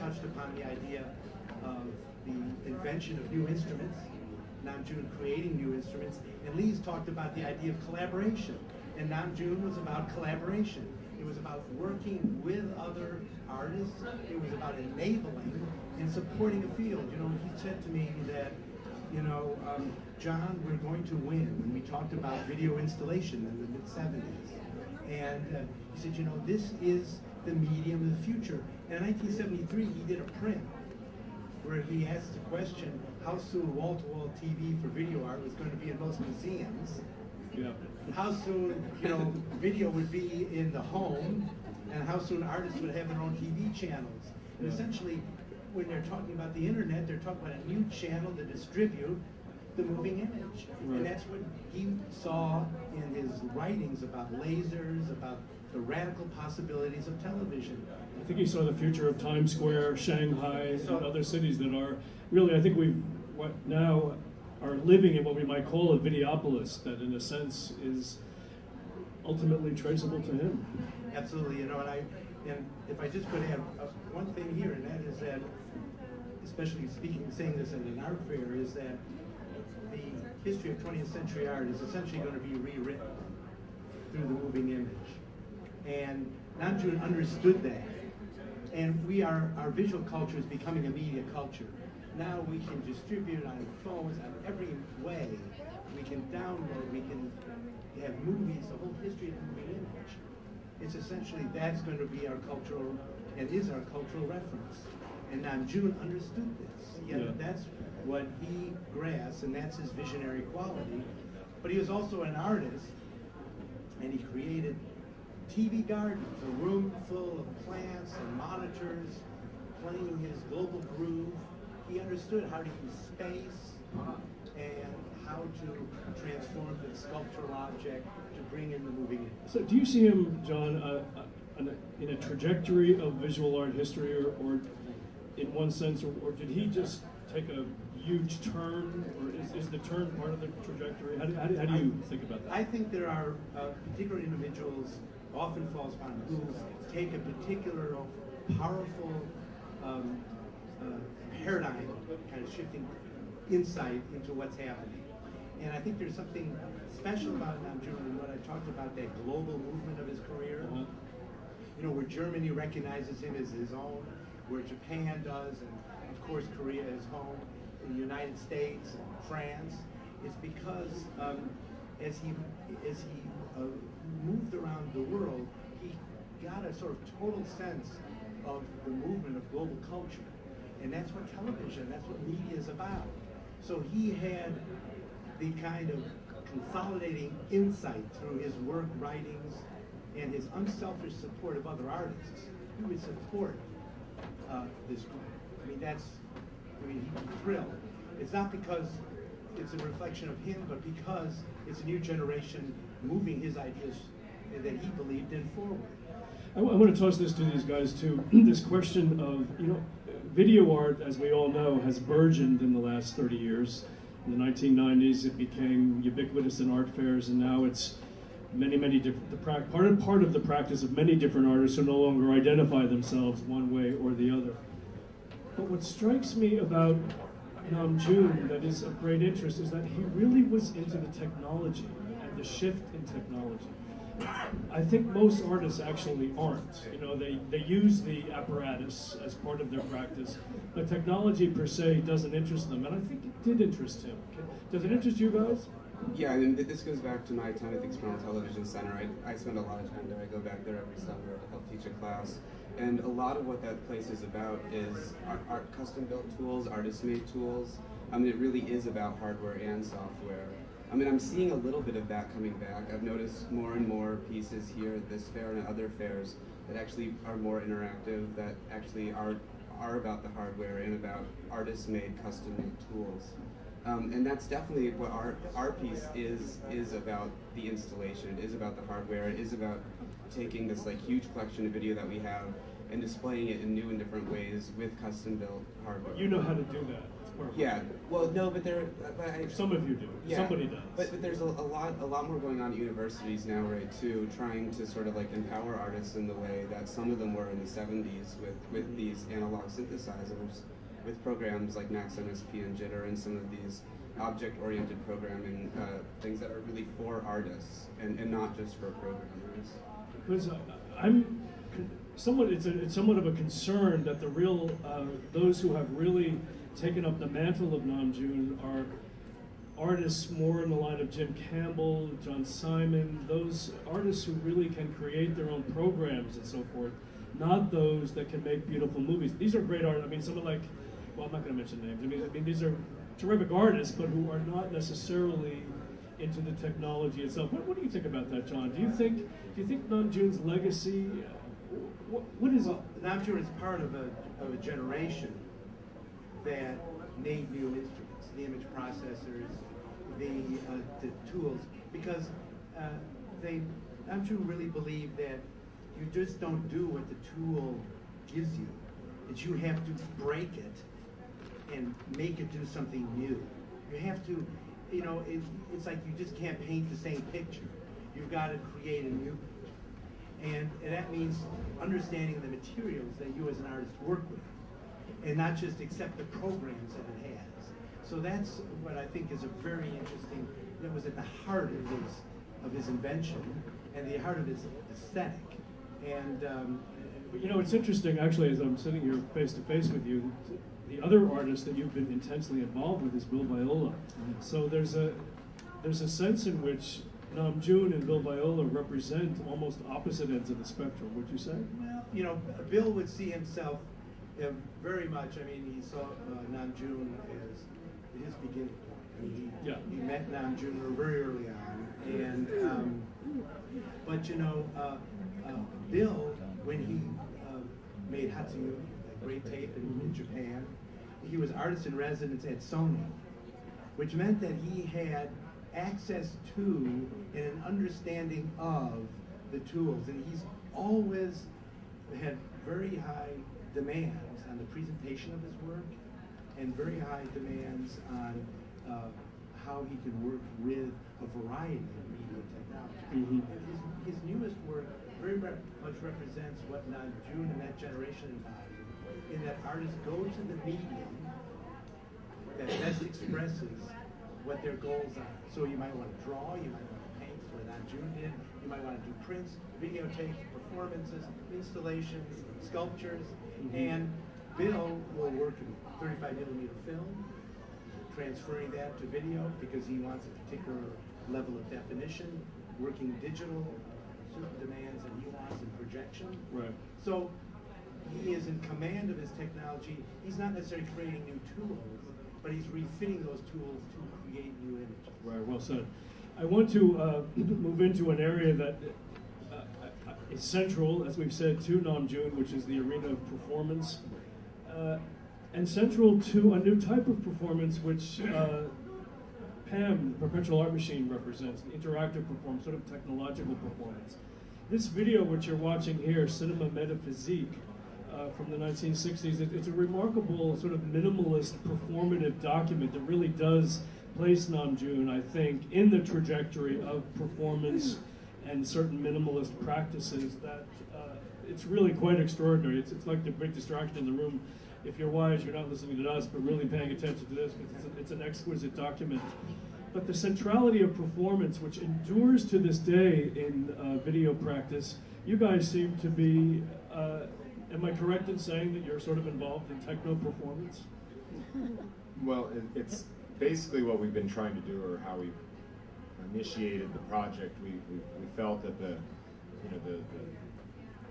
touched upon the idea of the invention of new instruments, Nam June creating new instruments, and Lee's talked about the idea of collaboration. And Nam June was about collaboration. It was about working with other artists. It was about enabling and supporting a field. You know, he said to me that, you know, John, we're going to win, when we talked about video installation in the mid-70s. And he said, you know, this is the medium of the future. And in 1973, he did a print where he asked the question, how soon wall-to-wall TV for video art was going to be in most museums. Yeah. How soon, you know, video would be in the home, and how soon artists would have their own TV channels. And essentially, when they're talking about the internet, they're talking about a new channel to distribute the moving image. Right. And that's what he saw in his writings about lasers, about the radical possibilities of television. I think he saw the future of Times Square, Shanghai, and other cities that are really, I think now are living in what we might call a videopolis that in a sense is ultimately traceable to him. Absolutely, you know, and if I just could add one thing here, and that is that, especially saying this at an art fair, is that the history of 20th century art is essentially going to be rewritten through the moving image. And Nam June understood that. And our visual culture is becoming a media culture. Now we can distribute on phones, on every way. We can download, we can have movies, the whole history of the moving image. It's essentially, that's going to be our cultural, and is our cultural reference. And Nam June understood this. That's what he grasped, and that's his visionary quality. But he was also an artist, and he created TV gardens, a room full of plants and monitors, playing his global groove. He understood how to use space and how to transform the sculptural object to bring in the moving image. So do you see him, John, in a trajectory of visual art history, or in one sense, or did he just take a huge turn, or is the turn part of the trajectory? How do you think about that? I think there are particular individuals, often falls upon, who take a particular powerful paradigm, kind of shifting insight into what's happening. And I think there's something special about Nam June and what I talked about, that global movement of his career. You know, where Germany recognizes him as his own, where Japan does, and of course Korea is home, in the United States and France. It's because as he moved around the world, he got a sort of total sense of the movement of global culture. And that's what television, that's what media is about. So he had the kind of consolidating insight through his work, writings, and his unselfish support of other artists. He would support this group. I mean, he's thrilled. It's not because it's a reflection of him, but because it's a new generation moving his ideas that he believed in forward. I want to toss this to these guys too. This question of, you know, video art, as we all know, has burgeoned in the last 30 years. In the 1990s, it became ubiquitous in art fairs, and now it's many different. Part of the practice of many different artists who no longer identify themselves one way or the other. But what strikes me about Nam June that is of great interest is that he really was into the technology and the shift in technology. I think most artists actually aren't. You know, they use the apparatus as part of their practice, but technology per se doesn't interest them, and I think it did interest him. Does it interest you guys? Yeah, I mean, this goes back to my time at the Experimental Television Center. I spend a lot of time there. I go back there every summer to help teach a class. And a lot of what that place is about is art custom-built tools, artist-made tools. I mean, it really is about hardware and software. I mean, I'm seeing a little bit of that coming back. I've noticed more and more pieces here at this fair and at other fairs that actually are more interactive, that actually are about the hardware and about artist-made, custom-made tools. And that's definitely what our piece is about. The installation, it is about the hardware, it is about taking this like huge collection of video that we have and displaying it in new and different ways with custom-built hardware. You know how to do that. It's perfect. Yeah. Well, no, but Some of you do. Yeah, Somebody does. but there's a lot more going on at universities now, right? Too, trying to sort of like empower artists in the way that some of them were in the '70s with these analog synthesizers, with programs like Max MSP and Jitter, and some of these object-oriented programming things that are really for artists and not just for programmers. Because I'm somewhat, it's somewhat of a concern that the real, those who have really taken up the mantle of Nam June are artists more in the line of Jim Campbell, John Simon, those artists who really can create their own programs and so forth, not those that can make beautiful movies. These are great art. I mean, someone like, well, I'm not going to mention names. I mean, these are terrific artists, but who are not necessarily into the technology itself. What do you think about that, John? Do you think Nam June's legacy? What is it? Nam June is part of a generation that made new instruments, the image processors, the tools, because Nam June really believed that you just don't do what the tool gives you; that you have to break it and make it do something new. You have to, you know, it's like you just can't paint the same picture. You've got to create a new picture. And that means understanding the materials that you as an artist work with, and not just accept the programs that it has. So that's what I think is a very interesting, that was at the heart of his invention, and the heart of his aesthetic. And you know, it's interesting, actually, as I'm sitting here face to face with you, the other artist that you've been intensely involved with is Bill Viola. So there's a sense in which Nam June and Bill Viola represent almost opposite ends of the spectrum, would you say? Well, you know, Bill would see himself very much, I mean, he saw Nam June as his beginning point. I mean, he met Nam June very early on, and but you know, Bill, when he made Hatsune, that great tape in Japan, he was artist in residence at Sony, which meant that he had access to and an understanding of the tools, and he's always had very high demands on the presentation of his work, and very high demands on how he can work with a variety of media technology. Mm-hmm. And his newest work very much represents what Nam June and that generation embodied, in that artists go to the medium that best expresses what their goals are. So you might want to draw, you might want to paint, what Nam June did, you might want to do prints, videotapes, performances, installations, sculptures, and Bill will work in 35mm film, transferring that to video because he wants a particular level of definition, working digital, certain demands that he wants in projection. Right. So he is in command of his technology. He's not necessarily creating new tools, but he's refitting those tools to create new images. Right, well said. I want to move into an area that is central, as we've said, to Nam June, which is the arena of performance, and central to a new type of performance, which PAM, the Perpetual Art Machine, represents, an interactive performance, sort of technological performance. This video, which you're watching here, Cinema Metaphysique, from the 1960s, it's a remarkable sort of minimalist performative document that really does place Nam June, I think, in the trajectory of performance and certain minimalist practices that it's really quite extraordinary. It's like the big distraction in the room. If you're wise, you're not listening to us, but really paying attention to this, because it's an exquisite document. But the centrality of performance, which endures to this day in video practice, you guys seem to be, am I correct in saying that you're sort of involved in techno performance? Well, it's basically what we've been trying to do, or how we initiated the project. We felt that the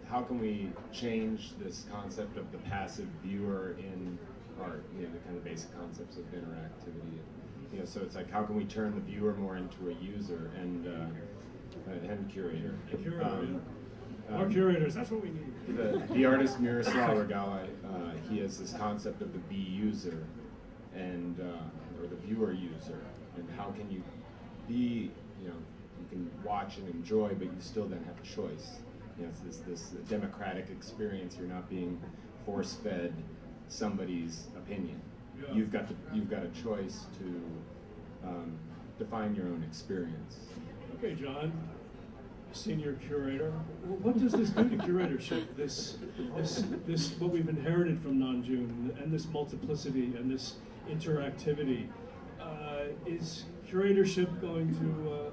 how can we change this concept of the passive viewer in art, the kind of basic concepts of interactivity. So it's like, how can we turn the viewer more into a user and curator? Our curators, that's what we need. The artist Miroslav Regala, he has this concept of the be user, and or the viewer user, and how can you be, you can watch and enjoy, but you still then have choice. it's this democratic experience. You're not being force-fed somebody's opinion. Yeah. You've got a choice to define your own experience. Okay, John, senior curator. What does this do to curatorship? This what we've inherited from Nam June, and this multiplicity and this interactivity. Is curatorship going to